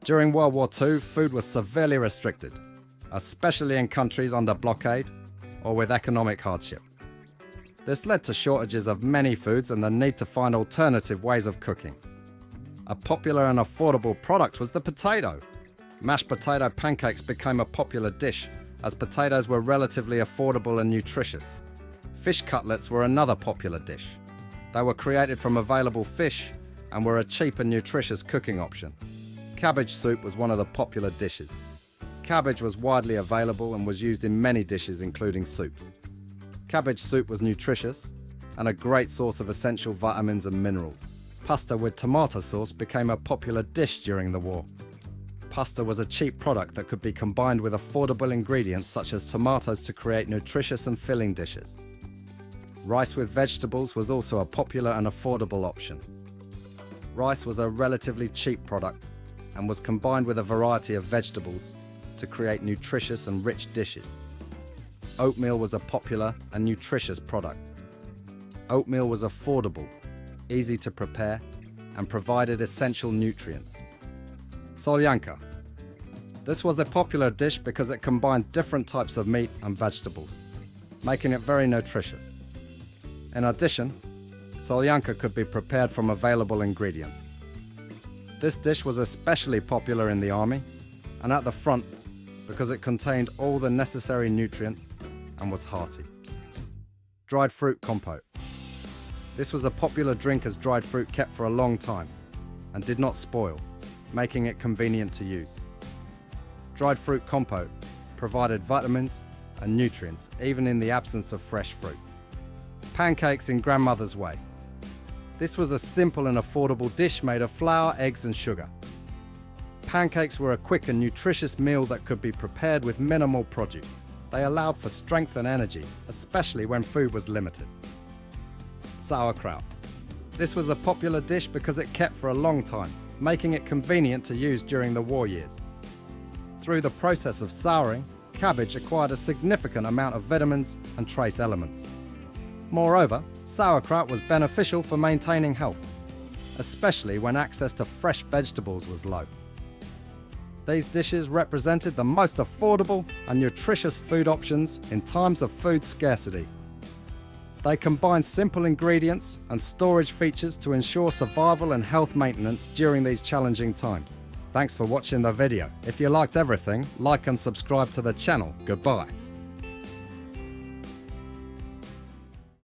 During World War II, food was severely restricted, especially in countries under blockade or with economic hardship. This led to shortages of many foods and the need to find alternative ways of cooking. A popular and affordable product was the potato. Mashed potato pancakes became a popular dish as potatoes were relatively affordable and nutritious. Fish cutlets were another popular dish. They were created from available fish and were a cheap and nutritious cooking option. Cabbage soup was one of the popular dishes. Cabbage was widely available and was used in many dishes, including soups. Cabbage soup was nutritious and a great source of essential vitamins and minerals. Pasta with tomato sauce became a popular dish during the war. Pasta was a cheap product that could be combined with affordable ingredients such as tomatoes to create nutritious and filling dishes. Rice with vegetables was also a popular and affordable option. Rice was a relatively cheap product and was combined with a variety of vegetables to create nutritious and rich dishes. Oatmeal was a popular and nutritious product. Oatmeal was affordable, easy to prepare, and provided essential nutrients. Solyanka. This was a popular dish because it combined different types of meat and vegetables, making it very nutritious. In addition, solyanka could be prepared from available ingredients. This dish was especially popular in the army and at the front because it contained all the necessary nutrients and was hearty. Dried fruit compote. This was a popular drink as dried fruit kept for a long time and did not spoil, making it convenient to use. Dried fruit compote provided vitamins and nutrients even in the absence of fresh fruit. Pancakes in grandmother's way. This was a simple and affordable dish made of flour, eggs and sugar. Pancakes were a quick and nutritious meal that could be prepared with minimal produce. They allowed for strength and energy, especially when food was limited. Sauerkraut. This was a popular dish because it kept for a long time, making it convenient to use during the war years. Through the process of souring, cabbage acquired a significant amount of vitamins and trace elements. Moreover, sauerkraut was beneficial for maintaining health, especially when access to fresh vegetables was low. These dishes represented the most affordable and nutritious food options in times of food scarcity. They combined simple ingredients and storage features to ensure survival and health maintenance during these challenging times. Thanks for watching the video. If you liked everything, like and subscribe to the channel. Goodbye.